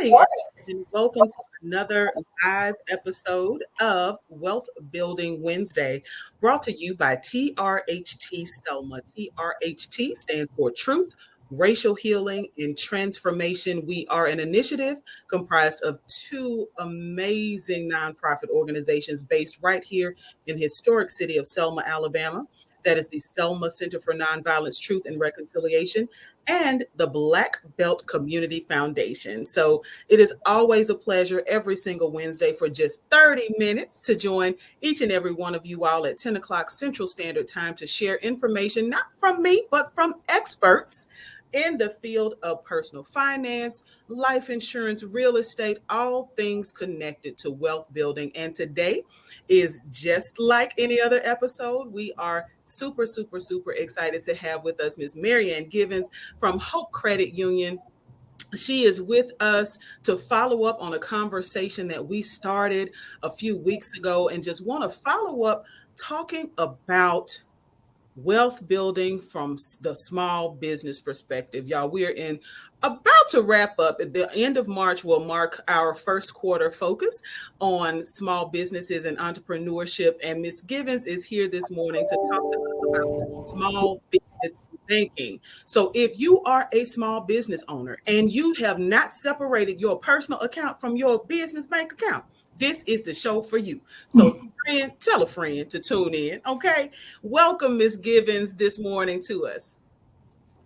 morning, and welcome to another live episode of Wealth Building Wednesday, brought to you by TRHT Selma. TRHT stands for Truth, Racial Healing, and Transformation. We are an initiative comprised of two amazing nonprofit organizations based right here in the historic city of Selma, Alabama. That is the Selma Center for Nonviolence, Truth, and Reconciliation, and the Black Belt Community Foundation. So it is always a pleasure every single Wednesday for just 30 minutes to join each and every one of you all at 10 o'clock Central Standard Time to share information, not from me, but from experts in the field of personal finance, life insurance, real estate, all things connected to wealth building. And today is just like any other episode. We are super excited to have with us Ms. Marianne Givens from Hope Credit Union. She is with us to follow up on a conversation that we started a few weeks ago and just want to follow up talking about wealth building from the small business perspective. Y'all, we are in about to wrap up. At the end of March will mark our first quarter focus on small businesses and entrepreneurship. And Ms. Givens is here this morning to talk to us about small business banking. So if you are a small business owner and you have not separated your personal account from your business bank account, this is the show for you. So friend, tell a friend to tune in. Okay. Welcome, Ms. Givens, this morning to us.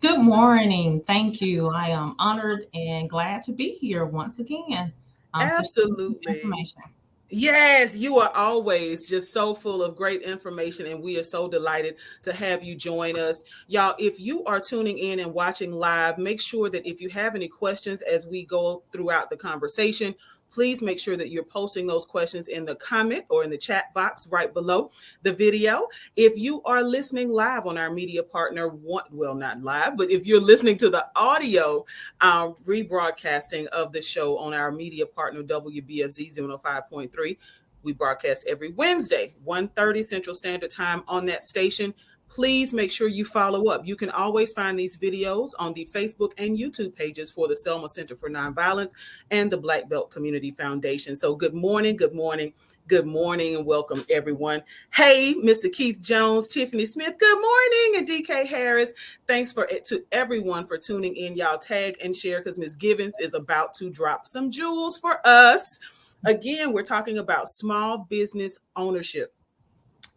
Good morning. Thank you. I am honored and glad to be here once again. Absolutely. Information. Yes, you are always just so full of great information, and we are so delighted to have you join us. Y'all, if you are tuning in and watching live, make sure that if you have any questions as we go throughout the conversation, please make sure that you're posting those questions in the comment or in the chat box right below the video. If you are listening live on our media partner, well, not live, but if you're listening to the audio rebroadcasting of the show on our media partner, WBFZ 105.3, we broadcast every Wednesday, 1:30 Central Standard Time on that station. Please make sure you follow up. You can always find these videos on the Facebook and YouTube pages for the Selma Center for Nonviolence and the Black Belt Community Foundation. So good morning, and welcome everyone. Hey, Mr. Keith Jones, Tiffany Smith, good morning, and DK Harris. Thanks to everyone for tuning in. Y'all tag and share because Ms. Givens is about to drop some jewels for us. Again, we're talking about small business ownership.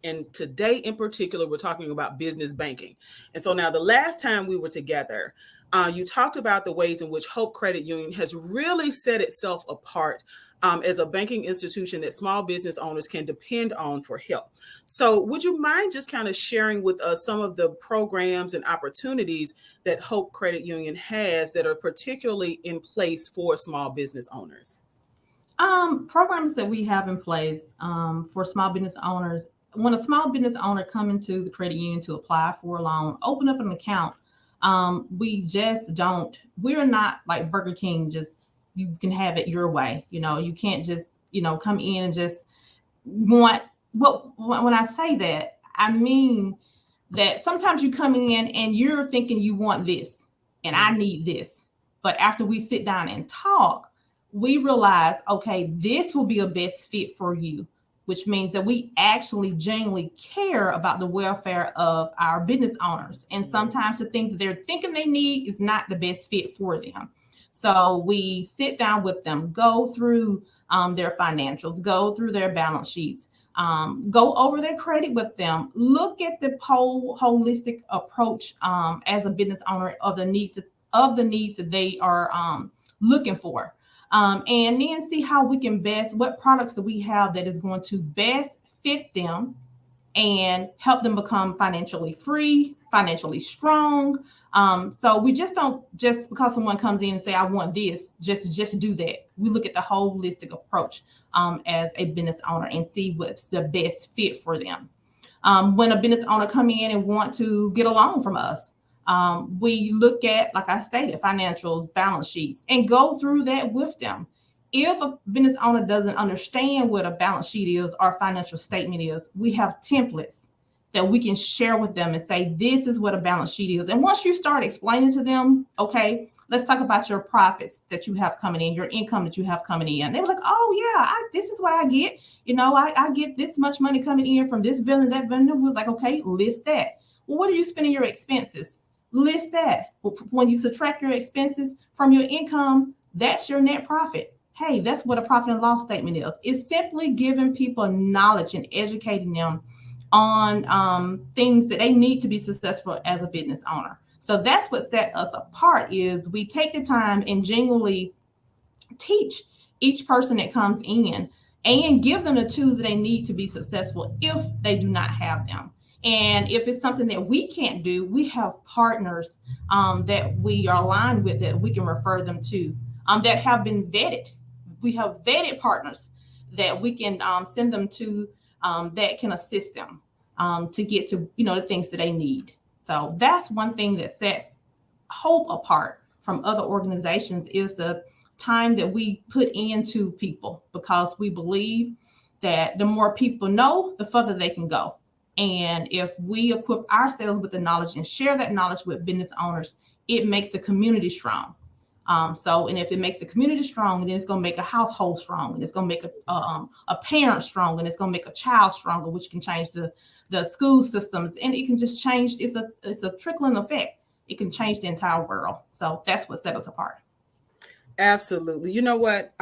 And today in particular, we're talking about business banking. And so now the last time we were together, you talked about the ways in which Hope Credit Union has really set itself apart as a banking institution that small business owners can depend on for help. So would you mind just kind of sharing with us some of the programs and opportunities that Hope Credit Union has that are particularly in place for small business owners? Programs that we have in place for small business owners. When a small business owner come into the credit union to apply for a loan, open up an account, we're not like Burger King, just you can have it your way. You can't just, come in and just want when I say that, I mean that sometimes you come in and you're thinking you want this and I need this. But after we sit down and talk, we realize, okay, this will be a best fit for you, which means that we actually genuinely care about the welfare of our business owners. And sometimes the things that they're thinking they need is not the best fit for them. So we sit down with them, go through their financials, go through their balance sheets, go over their credit with them, look at the whole holistic approach as a business owner of the needs that they are looking for. And then see how we can what products do we have that is going to best fit them and help them become financially free, financially strong. So we don't just because someone comes in and say, I want this, just do that. We look at the holistic approach as a business owner and see what's the best fit for them. When a business owner come in and want to get a loan from us, we look at, like I stated, financials, balance sheets, and go through that with them. If a business owner doesn't understand what a balance sheet is or financial statement is, we have templates that we can share with them and say, this is what a balance sheet is. And once you start explaining to them, okay, let's talk about your profits that you have coming in, your income that you have coming in. They were like, oh yeah, this is what I get. I get this much money coming in from this vendor. That vendor was like, okay, list that. Well, what are you spending your expenses? List that. When you subtract your expenses from your income, that's your net profit. Hey, that's what a profit and loss statement is. It's simply giving people knowledge and educating them on things that they need to be successful as a business owner. So that's what set us apart is we take the time and genuinely teach each person that comes in and give them the tools that they need to be successful if they do not have them. And if it's something that we can't do, we have partners that we are aligned with that we can refer them to that have been vetted. We have vetted partners that we can send them to that can assist them to get to the things that they need. So that's one thing that sets Hope apart from other organizations is the time that we put into people, because we believe that the more people know, the further they can go. And if we equip ourselves with the knowledge and share that knowledge with business owners, it makes the community strong. And if it makes the community strong, then it's going to make a household strong, and it's going to make a parent strong, and it's going to make a child stronger, which can change the school systems, and it can just change. It's a trickling effect. It can change the entire world. So that's what set us apart. Absolutely. You know what?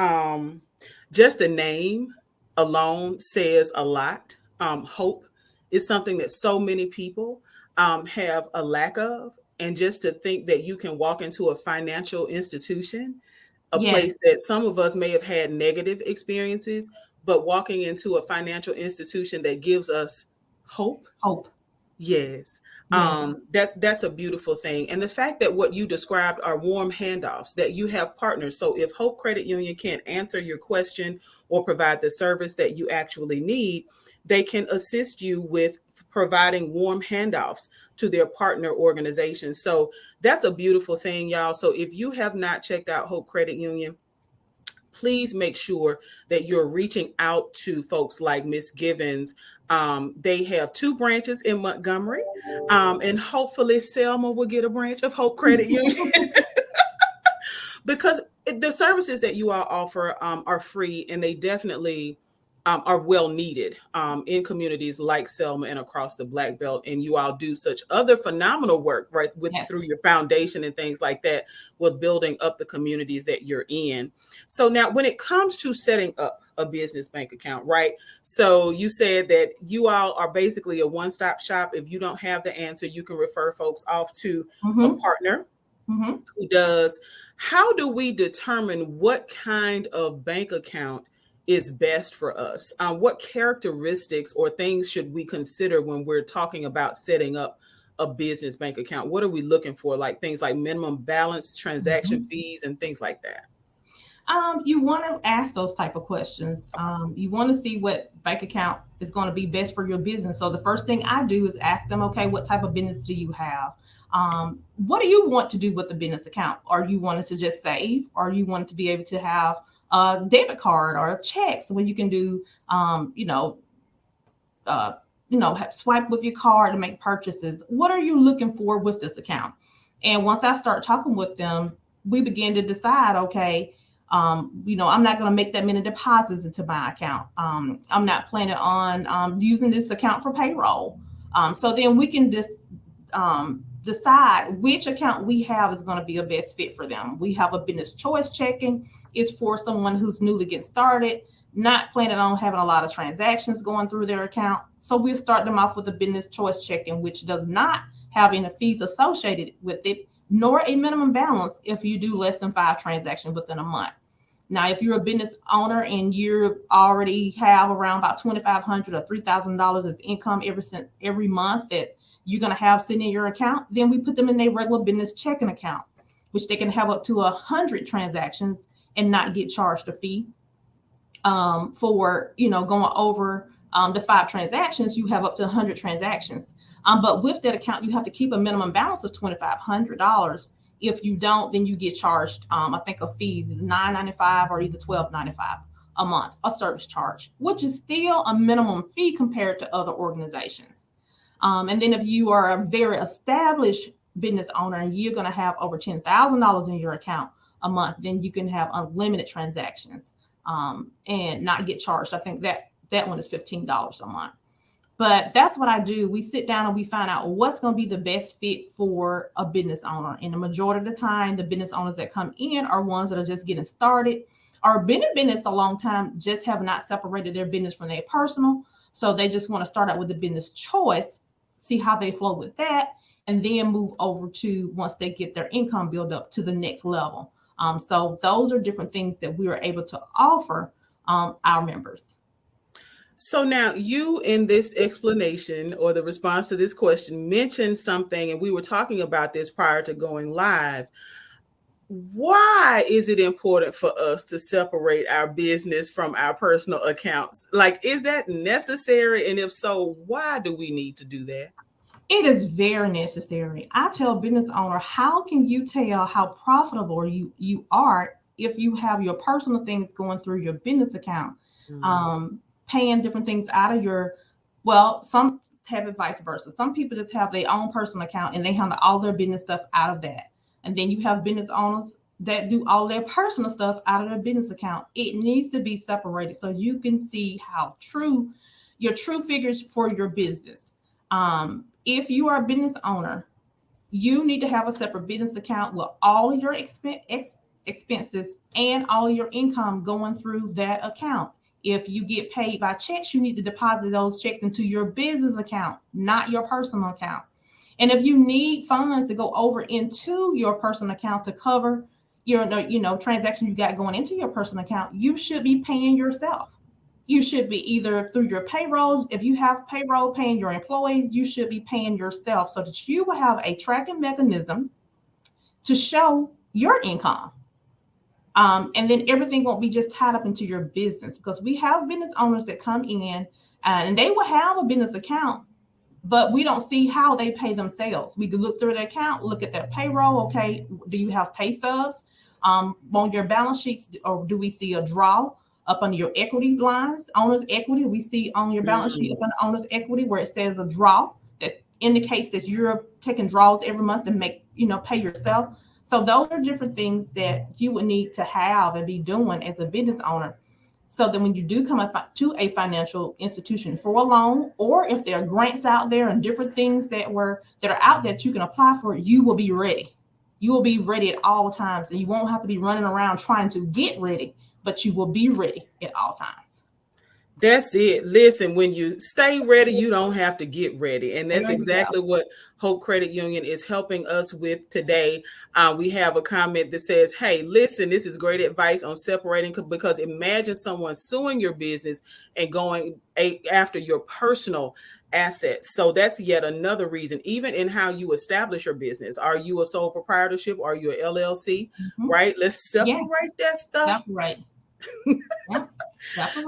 Just the name alone says a lot. Hope is something that so many people have a lack of. And just to think that you can walk into a financial institution, a place that some of us may have had negative experiences, but walking into a financial institution that gives us hope. Yes. That's a beautiful thing. And the fact that what you described are warm handoffs, that you have partners. So if Hope Credit Union can't answer your question or provide the service that you actually need, they can assist you with providing warm handoffs to their partner organizations. So that's a beautiful thing, y'all. So if you have not checked out Hope Credit Union, please make sure that you're reaching out to folks like Miss Givens. They have 2 branches in Montgomery, and hopefully Selma will get a branch of Hope Credit Union because the services that you all offer are free, and they definitely are well needed in communities like Selma and across the Black Belt. And you all do such other phenomenal work, right, through your foundation and things like that, with building up the communities that you're in. So now when it comes to setting up a business bank account, right? So you said that you all are basically a one-stop shop. If you don't have the answer, you can refer folks off to a partner who does. How do we determine what kind of bank account is best for us? What characteristics or things should we consider when we're talking about setting up a business bank account? What are we looking for? Like things like minimum balance, transaction fees, and things like that. You want to ask those type of questions. You want to see what bank account is going to be best for your business. So the first thing I do is ask them, okay, what type of business do you have? What do you want to do with the business account? Are you wanting to just save? Or you want to be able to have a debit card or a check, so when you can do, swipe with your card to make purchases? What are you looking for with this account? And once I start talking with them, we begin to decide, okay, I'm not going to make that many deposits into my account. I'm not planning on using this account for payroll. So then we can decide which account we have is going to be a best fit for them. We have a business choice checking. Is for someone who's newly getting started, not planning on having a lot of transactions going through their account. So we'll start them off with a business choice checking, which does not have any fees associated with it, nor a minimum balance if you do less than 5 transactions within a month. Now, if you're a business owner and you already have around about $2,500 or $3,000 as income every month that you're going to have sitting in your account, then we put them in a regular business checking account, which they can have up to 100 transactions and not get charged a fee for going over the 5 transactions. You have up to 100 transactions. But with that account, you have to keep a minimum balance of $2,500. If you don't, then you get charged, I think, a fee, $9.95 or either $12.95 a month, a service charge, which is still a minimum fee compared to other organizations. And then if you are a very established business owner and you're going to have over $10,000 in your account a month, then you can have unlimited transactions and not get charged. I think that one is $15 a month. But that's what I do. We sit down and we find out what's going to be the best fit for a business owner. And the majority of the time, the business owners that come in are ones that are just getting started or been in business a long time, just have not separated their business from their personal. So they just want to start out with the business choice, see how they flow with that, and then move over to, once they get their income build up, to the next level. So those are different things that we are able to offer our members. So now you, in this explanation or the response to this question, mentioned something, and we were talking about this prior to going live. Why is it important for us to separate our business from our personal accounts? Like, is that necessary? And if so, why do we need to do that? It is very necessary. I tell business owner, how can you tell how profitable you are if you have your personal things going through your business account? Paying different things out of your, well, some have it vice versa. Some people just have their own personal account and they handle all their business stuff out of that. And then you have business owners that do all their personal stuff out of their business account. It needs to be separated so you can see how your true figures for your business. If you are a business owner, you need to have a separate business account with all of your expenses and all of your income going through that account. If you get paid by checks, you need to deposit those checks into your business account, not your personal account. And if you need funds to go over into your personal account to cover your, transaction you got going into your personal account, you should be paying yourself. You should be either through your payrolls. If you have payroll paying your employees, you should be paying yourself so that you will have a tracking mechanism to show your income. And then everything won't be just tied up into your business, because we have business owners that come in and they will have a business account, but we don't see how they pay themselves. We can look through their account, look at their payroll. Okay, do you have pay stubs on your balance sheets, or do we see a draw up under your equity lines, owner's equity? We see on your balance sheet up under owner's equity where it says a draw that indicates that you're taking draws every month and pay yourself. So those are different things that you would need to have and be doing as a business owner, so that when you do come to a financial institution for a loan, or if there are grants out there and different things that are out there that you can apply for, you will be ready. You will be ready at all times, and you won't have to be running around trying to get ready, but you will be ready at all times. That's it. Listen, when you stay ready, you don't have to get ready. And that's exactly what Hope Credit Union is helping us with today. We have a comment that says, hey, listen, this is great advice on separating, because imagine someone suing your business and going after your personal assets. So that's yet another reason, even in how you establish your business. Are you a sole proprietorship? Are you an LLC? Right? Let's separate that stuff. Separate.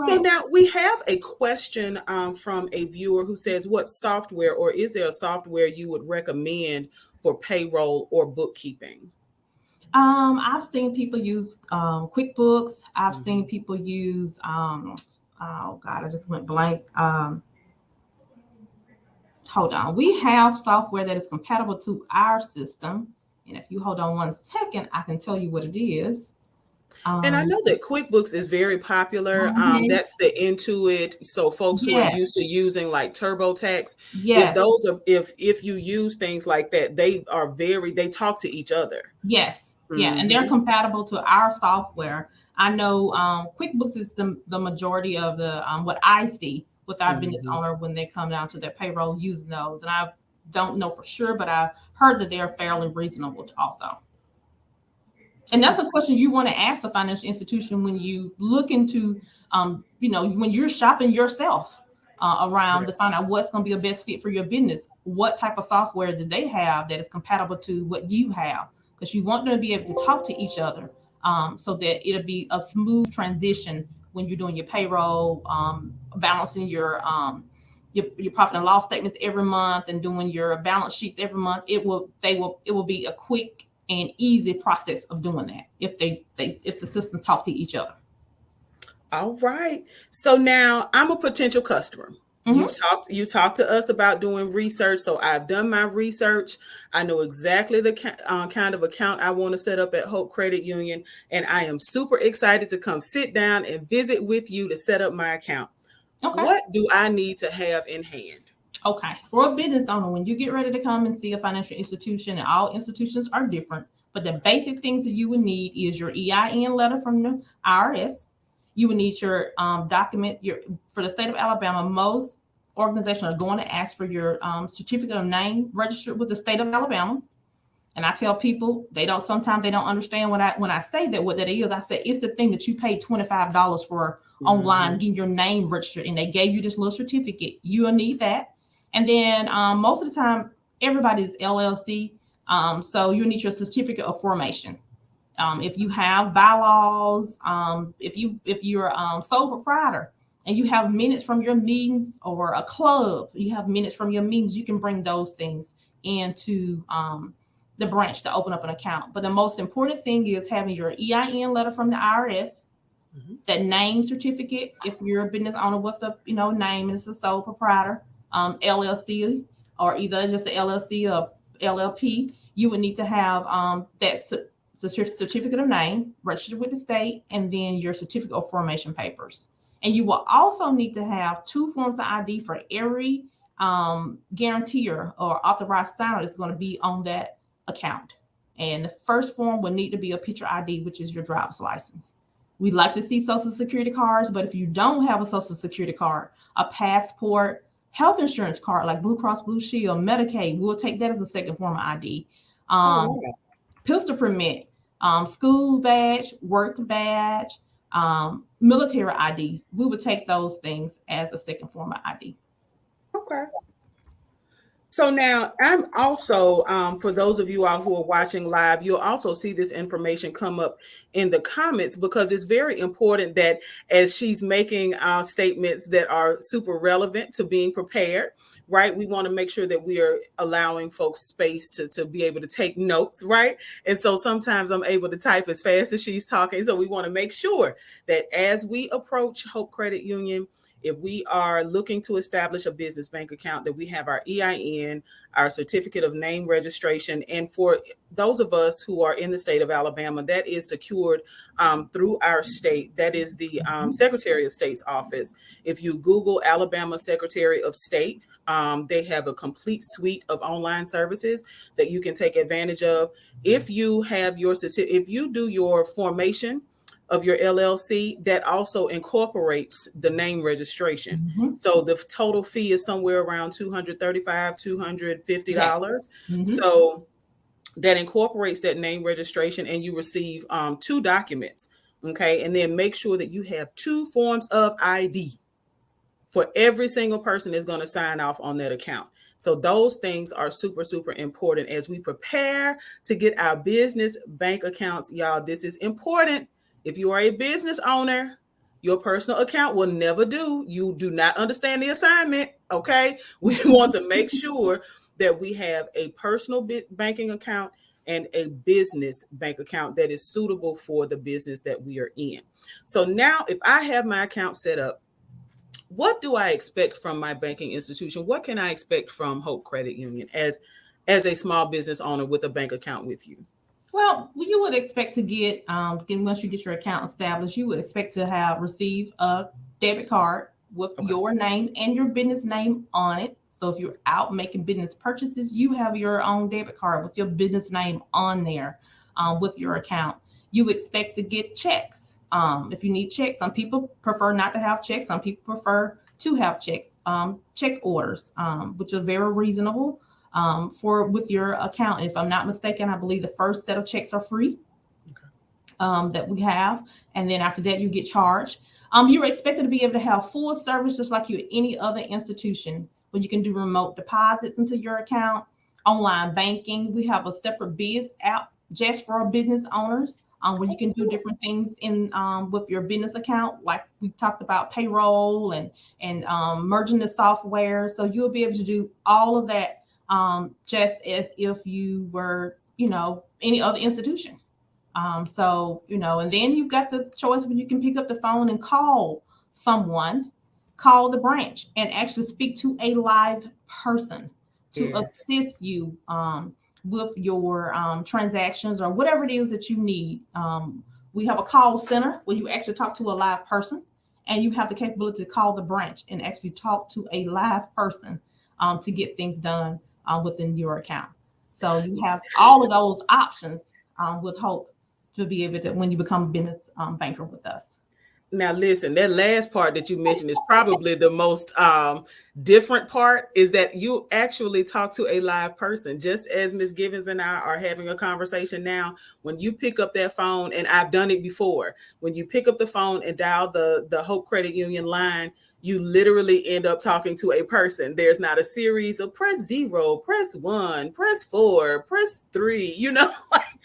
So now we have a question from a viewer who says, what software, or is there a software you would recommend for payroll or bookkeeping? I've seen people use QuickBooks. I've seen people use, oh God, I just went blank. Hold on. We have software that is compatible to our system. And if you hold on one second, I can tell you what it is. And I know that QuickBooks is very popular. That's the Intuit. So folks who are used to using like TurboTax, if you use things like that, they talk to each other. Yes. Yeah. And they're compatible to our software. I know QuickBooks is the majority of the what I see with our business owner when they come down to their payroll using those. And I don't know for sure, but I've heard that they're fairly reasonable also. And that's a question you want to ask a financial institution when you look into, when you're shopping yourself around to find out what's going to be the best fit for your business. What type of software do they have that is compatible to what you have? Because you want them to be able to talk to each other so that it'll be a smooth transition when you're doing your payroll, balancing your profit and loss statements every month, and doing your balance sheets every month. It will be a quick and easy process of doing that if the systems talk to each other. All right. So now I'm a potential customer. You talked to us about doing research, so I've done my research. I know exactly the kind of account I want to set up at Hope Credit Union, and I am super excited to come sit down and visit with you to set up my account. Okay. What do I need to have in hand? Okay. For a business owner, when you get ready to come and see a financial institution, and all institutions are different, but the basic things that you would need is your EIN letter from the IRS. You would need your document. For the state of Alabama, most organizations are going to ask for your certificate of name registered with the state of Alabama. And I tell people sometimes they don't understand when I say that what that is. I say it's the thing that you paid $25 for online, getting your name registered, and they gave you this little certificate. You'll need that. And then most of the time, everybody's LLC. So you need your certificate of formation. If you have bylaws, if you're a sole proprietor and you have minutes from your meetings, or a club, you have minutes from your meetings, you can bring those things into the branch to open up an account. But the most important thing is having your EIN letter from the IRS, that name certificate, if you're a business owner with a name and it's a sole proprietor, LLC, or either just the LLC or LLP, you would need to have that certificate of name registered with the state, and then your certificate of formation papers. And you will also need to have 2 forms of ID for every guarantor or authorized signer that's going to be on that account. And the first form will need to be a picture ID, which is your driver's license. We'd like to see social security cards, but if you don't have a social security card, a passport, health insurance card like Blue Cross Blue Shield, Medicaid, we'll take that as a second form of ID. Pistol permit, school badge, work badge, military ID. We would take those things as a second form of ID. Okay. So now I'm also, for those of you all who are watching live, you'll also see this information come up in the comments, because it's very important that as she's making statements that are super relevant to being prepared, right? We want to make sure that we are allowing folks space to be able to take notes, right? And so sometimes I'm able to type as fast as she's talking. So we want to make sure that as we approach Hope Credit Union, if we are looking to establish a business bank account, that we have our EIN, our certificate of name registration. And for those of us who are in the state of Alabama, that is secured through our state. That is the Secretary of State's office. If you Google Alabama Secretary of State, they have a complete suite of online services that you can take advantage of. If you have if you do your formation of your LLC, that also incorporates the name registration. So the total fee is somewhere around $235, $250. So that incorporates that name registration, and you receive 2 documents. Okay. And then make sure that you have 2 forms of ID for every single person that's going to sign off on that account. So those things are super, super important as we prepare to get our business bank accounts. Y'all, this is important. If you are a business owner, your personal account will never do. You do not understand the assignment, okay? We want to make sure that we have a personal banking account and a business bank account that is suitable for the business that we are in. So now if I have my account set up, what do I expect from my banking institution? What can I expect from Hope Credit Union as a small business owner with a bank account with you? Well, you would expect to get, once you get your account established, you would expect to receive a debit card with your name and your business name on it. So if you're out making business purchases, you have your own debit card with your business name on there with your account. You expect to get checks. If you need checks, some people prefer not to have checks. Some people prefer to have checks, check orders, which are very reasonable. With your account. If I'm not mistaken, I believe the first set of checks are free that we have. And then after that, you get charged. You're expected to be able to have full service just like any other institution, where you can do remote deposits into your account, online banking. We have a separate biz app just for business owners where you can do different things with your business account, like we talked about payroll and merging the software. So you'll be able to do all of that just as if you were, any other institution. And then you've got the choice where you can pick up the phone and call someone call the branch and actually speak to a live person to Yes. assist you with your transactions or whatever it is that you need. We have a call center where you actually talk to a live person, and you have the capability to call the branch and actually talk to a live person to get things done within your account. So you have all of those options with Hope to be able to, when you become a business banker with us. Now, listen, that last part that you mentioned is probably the most different part, is that you actually talk to a live person, just as Ms. Givens and I are having a conversation now. When you pick up that phone, and I've done it before, when you pick up the phone and dial the Hope Credit Union line, you literally end up talking to a person. There's not a series of press 0, press 1, press 4, press 3,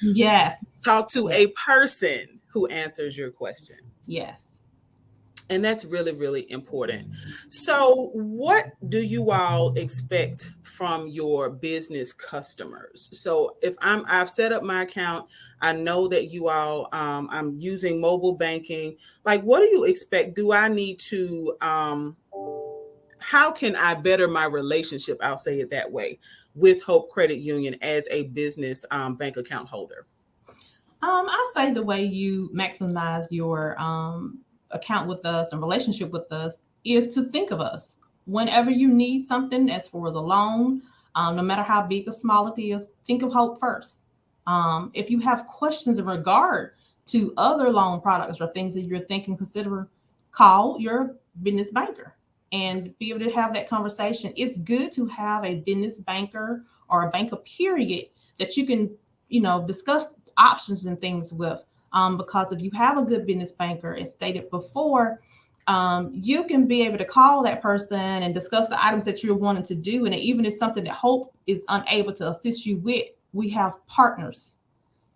Yes. talk to Yes. a person who answers your question. Yes. And that's really, really important. So, what do you all expect from your business customers? So, if I've set up my account, I know that you all, I'm using mobile banking. Like, what do you expect? Do I need to, how can I better my relationship? I'll say it that way, with Hope Credit Union as a business bank account holder. I say the way you maximize your account with us and relationship with us is to think of us whenever you need something, as far as a loan, no matter how big or small it is. Think of Hope first. If you have questions in regard to other loan products or things that you're thinking, consider, call your business banker and be able to have that conversation. It's good to have a business banker or a banker, period, that you can, discuss options and things with. Because if you have a good business banker, as stated before, you can be able to call that person and discuss the items that you're wanting to do. And even if something that Hope is unable to assist you with, we have partners,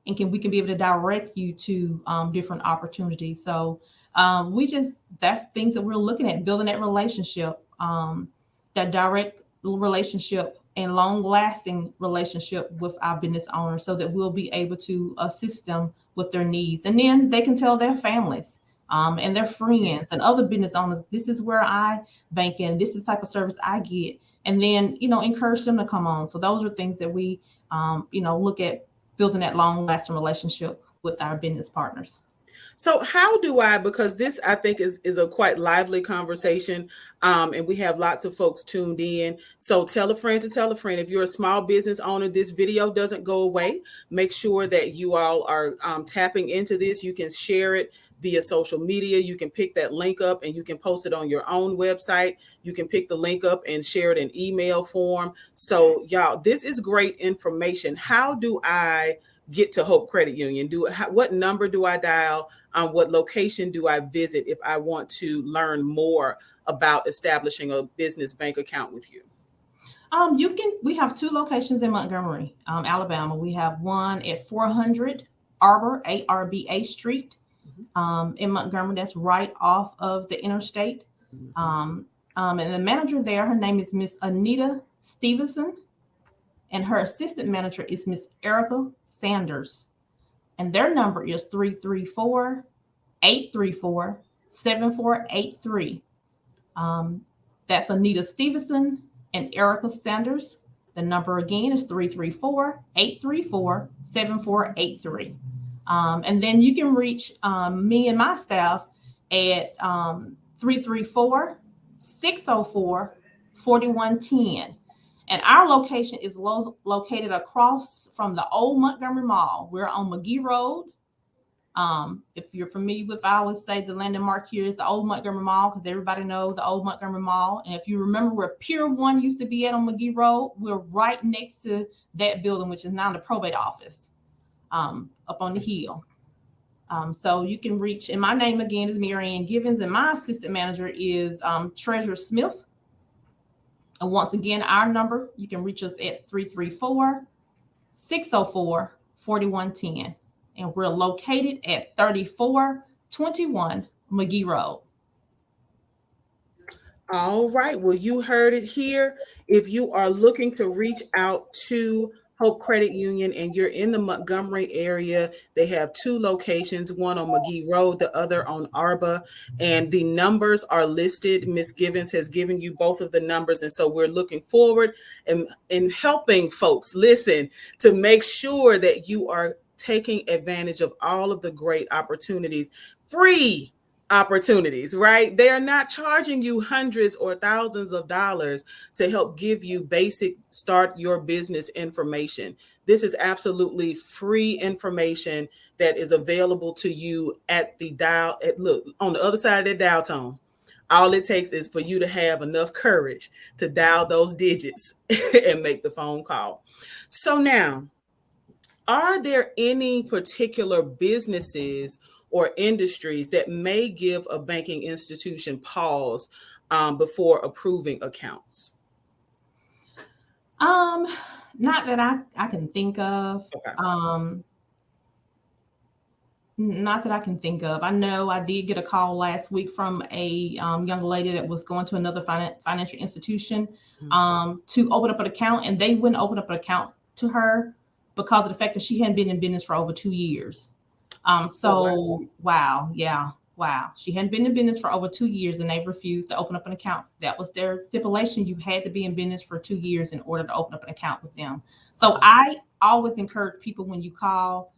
and we can be able to direct you to different opportunities. So that's things that we're looking at, building that relationship, that direct relationship and long lasting relationship with our business owners, so that we'll be able to assist them with their needs. And then they can tell their families and their friends and other business owners, this is where I bank in, this is the type of service I get. And then, encourage them to come on. So those are things that we, look at, building that long lasting relationship with our business partners. So how do I, because this I think is a quite lively conversation, and we have lots of folks tuned in. So tell a friend to tell a friend. If you're a small business owner, this video doesn't go away. Make sure that you all are tapping into this. You can share it via social media. You can pick that link up and you can post it on your own website. You can pick the link up and share it in email form. So y'all, this is great information. How do I get to Hope Credit Union? What number do I dial? What location do I visit if I want to learn more about establishing a business bank account with you? We have 2 locations in Montgomery, Alabama. We have one at 400 Arbor, ARBA Street, in Montgomery. That's right off of the interstate. And the manager there, her name is Miss Anita Stevenson, and her assistant manager is Miss Erica Sanders. And their number is 334-834-7483. That's Anita Stevenson and Erica Sanders. The number again is 334-834-7483. And then you can reach me and my staff at 334-604-4110. And our location is located across from the old Montgomery Mall. We're on McGee Road. If you're familiar with, I always say the landmark here is the old Montgomery Mall, because everybody knows the old Montgomery Mall. And if you remember where Pier 1 used to be at on McGee Road, we're right next to that building, which is now the probate office, up on the hill. So you can reach, and my name again is Marianne Givens, and my assistant manager is Treasurer Smith. And once again, our number, you can reach us at 334-604-4110. And we're located at 3421 McGee Road. All right. Well, you heard it here. If you are looking to reach out to Hope Credit Union, and you're in the Montgomery area, they have two locations, one on McGee Road, the other on Arba, and the numbers are listed. Ms. Givens has given you both of the numbers, and so we're looking forward in helping folks listen to make sure that you are taking advantage of all of the great opportunities, free opportunities, right? They are not charging you hundreds or thousands of dollars to help give you basic start your business information. This is absolutely free information that is available to you at the dial. Look, on the other side of the dial tone, all it takes is for you to have enough courage to dial those digits and make the phone call. So now, are there any particular businesses or industries that may give a banking institution pause before approving accounts? Not that I can think of. Okay. Not that I can think of. I know I did get a call last week from a young lady that was going to another financial institution to open up an account, and they wouldn't open up an account to her because of the fact that she hadn't been in business for over 2 years. Wow. She hadn't been in business for over 2 years, and they refused to open up an account. That was their stipulation. You had to be in business for 2 years in order to open up an account with them. So I always encourage people, when you call,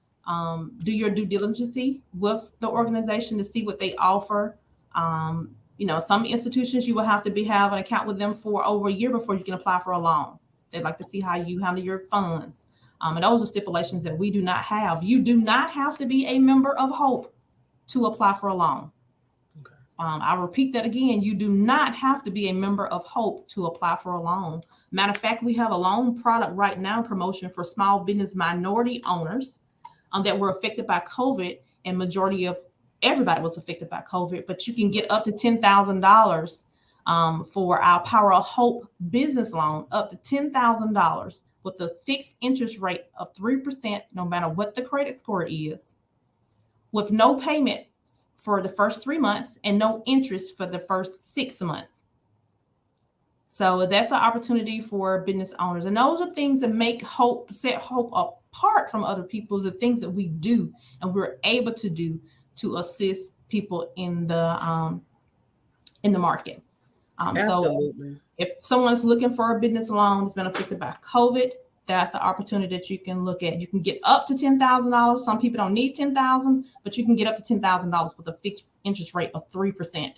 do your due diligence with the organization to see what they offer. Some institutions you will have to have an account with them for over a year before you can apply for a loan. They'd like to see how you handle your funds. And those are stipulations that we do not have. You do not have to be a member of Hope to apply for a loan. Okay. I'll repeat that again. You do not have to be a member of Hope to apply for a loan. Matter of fact, we have a loan product right now, promotion for small business minority owners that were affected by COVID, and majority of everybody was affected by COVID, but you can get up to $10,000 for our Power of Hope business loan, up to $10,000 with a fixed interest rate of 3%, no matter what the credit score is, with no payment for the first 3 months and no interest for the first 6 months. So that's an opportunity for business owners. And those are things that set Hope apart from other people, the things that we do and we're able to do to assist people in the market. Absolutely. So if someone's looking for a business loan that's been affected by COVID, that's the opportunity that you can look at. You can get up to $10,000. Some people don't need $10,000, but you can get up to $10,000 with a fixed interest rate of 3%.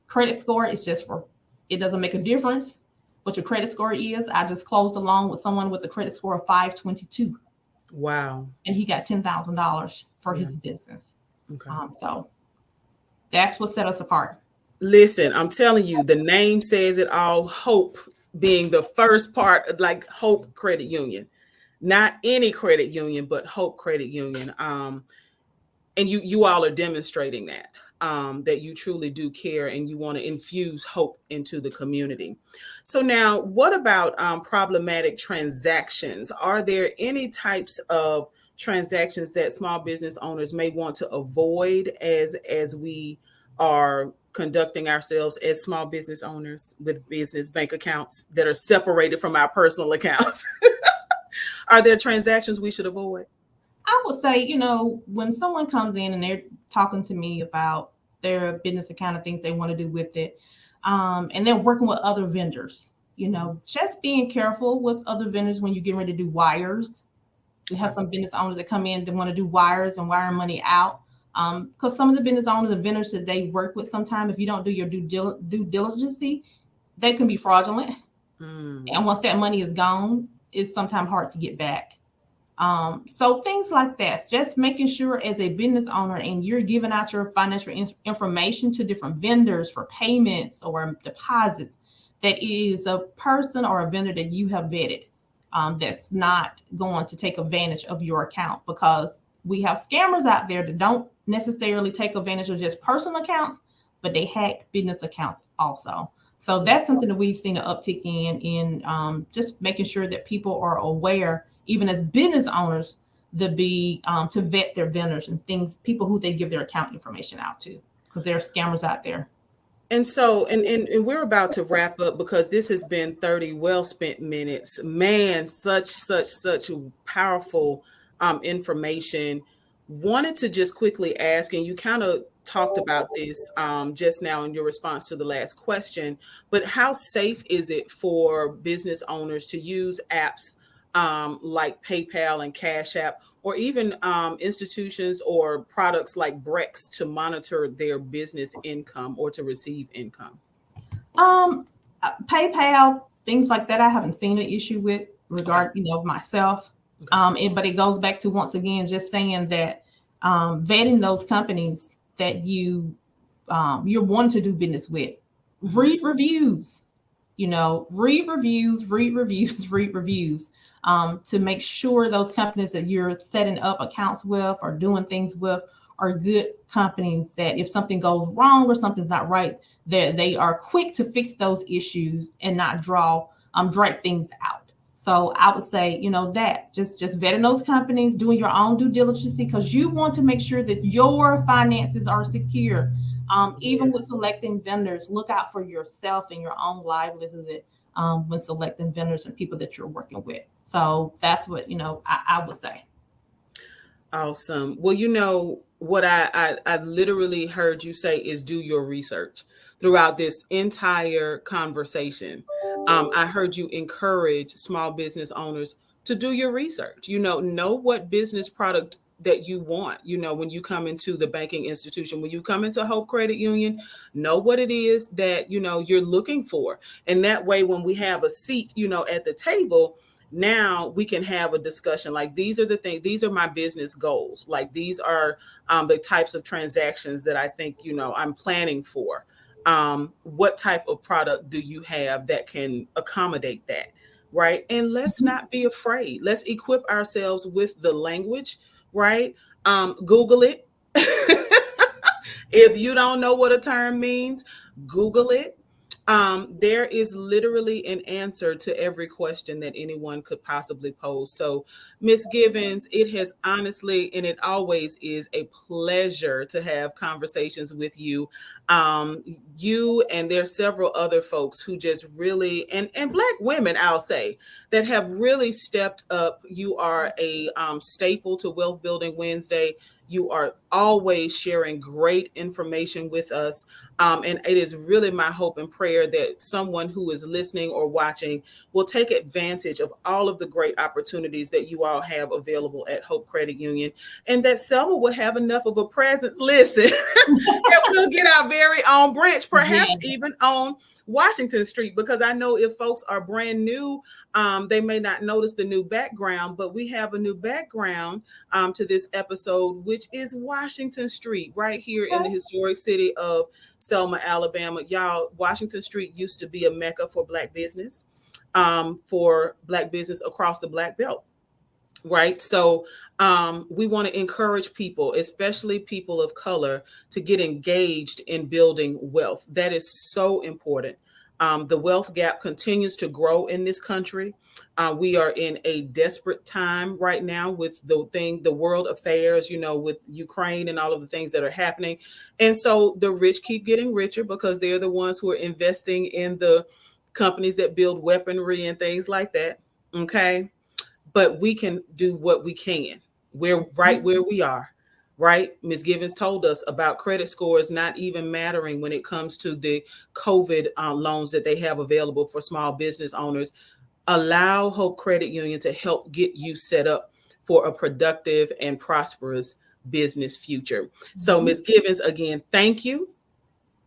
Credit score is it doesn't make a difference what your credit score is. I just closed a loan with someone with a credit score of 522. Wow. And he got $10,000 for his business. Okay. So that's what set us apart. Listen, I'm telling you, the name says it all. Hope being the first part, like Hope Credit Union, not any credit union, but Hope Credit Union. And you all are demonstrating that you truly do care and you want to infuse hope into the community. So now, what about problematic transactions? Are there any types of transactions that small business owners may want to avoid as we are conducting ourselves as small business owners with business bank accounts that are separated from our personal accounts? Are there transactions we should avoid? I would say, when someone comes in and they're talking to me about their business account and things they want to do with it, and they're working with other vendors, just being careful with other vendors when you're getting ready to do wires. We have some business owners that come in that want to do wires and wire money out. Because some of the business owners and vendors that they work with, sometimes if you don't do your due diligence, they can be fraudulent. And once that money is gone, it's sometimes hard to get back. So things like that, just making sure as a business owner and you're giving out your financial information to different vendors for payments or deposits, that is a person or a vendor that you have vetted, that's not going to take advantage of your account, because we have scammers out there that don't necessarily take advantage of just personal accounts, but they hack business accounts also. So that's something that we've seen an uptick in just making sure that people are aware, even as business owners, to vet their vendors and people who they give their account information out to, because there are scammers out there. And so, and we're about to wrap up because this has been 30 well spent minutes. Man, such powerful information. Wanted to just quickly ask, and you kind of talked about this just now in your response to the last question, but how safe is it for business owners to use apps like PayPal and Cash App, or even institutions or products like Brex to monitor their business income or to receive income? Um, PayPal, things like that, I haven't seen an issue with Okay. regard, myself. But it goes back to once again just saying that vetting those companies that you're wanting to do business with. Read reviews, read reviews, read reviews, read reviews, to make sure those companies that you're setting up accounts with or doing things with are good companies that if something goes wrong or something's not right, that they are quick to fix those issues and not drag things out. So I would say, that just vetting those companies, doing your own due diligence because you want to make sure that your finances are secure. Even with Yes. selecting vendors, look out for yourself and your own livelihood when selecting vendors and people that you're working with. So that's what I would say. Awesome. Well, what I literally heard you say is do your research throughout this entire conversation. I heard you encourage small business owners to do your research. Know what business product that you want. When you come into the banking institution, when you come into Hope Credit Union, know what it is that you're looking for, and that way, when we have a seat, at the table, now we can have a discussion like these are the things, these are my business goals, like these are the types of transactions that I think I'm planning for. What type of product do you have that can accommodate that, right? And let's Mhm. not be afraid, let's equip ourselves with the language, right? Google it. If you don't know what a term means, Google it. There is literally an answer to every question that anyone could possibly pose. So, Miss Givens, it has honestly, and it always is, a pleasure to have conversations with you. You and there's several other folks who just really, and Black women, I'll say, that have really stepped up. You are a staple to Wealth Building Wednesday. You are always sharing great information with us. And it is really my hope and prayer that someone who is listening or watching will take advantage of all of the great opportunities that you all have available at Hope Credit Union, and that Selma will have enough of a presence, listen, that we'll get our very own branch, perhaps Yeah. even on Washington Street, because I know if folks are brand new, they may not notice the new background, but we have a new background to this episode, which is Washington Street, right here in the historic city of Selma, Alabama. Y'all, Washington Street used to be a mecca for Black business across the Black Belt. Right. So we want to encourage people, especially people of color, to get engaged in building wealth. That is so important. The wealth gap continues to grow in this country. We are in a desperate time right now with the world affairs, with Ukraine and all of the things that are happening. And so the rich keep getting richer because they're the ones who are investing in the companies that build weaponry and things like that. Okay, but we can do what we can. We're right where we are, right? Ms. Givens told us about credit scores not even mattering when it comes to the COVID loans that they have available for small business owners. Allow Hope Credit Union to help get you set up for a productive and prosperous business future. So, Mhm. Ms. Givens, again, thank you.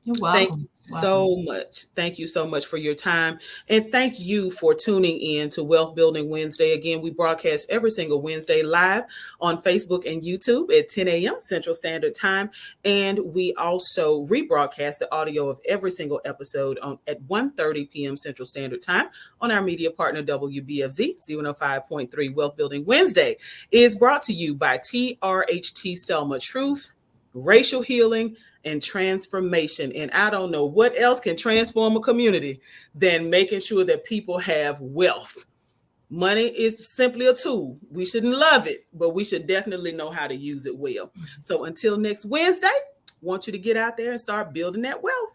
You're Thank you welcome. Welcome. so much. Thank you so much for your time. And thank you for tuning in to Wealth Building Wednesday. Again, we broadcast every single Wednesday live on Facebook and YouTube at 10 a.m. Central Standard Time. And we also rebroadcast the audio of every single episode at 1:30 p.m. Central Standard Time on our media partner, WBFZ. 105.3. Wealth Building Wednesday is brought to you by TRHT Selma, Truth, Racial Healing, and Transformation. And I don't know what else can transform a community than making sure that people have wealth. Money is simply a tool. We shouldn't love it, but we should definitely know how to use it well. So until next Wednesday, I want you to get out there and start building that wealth.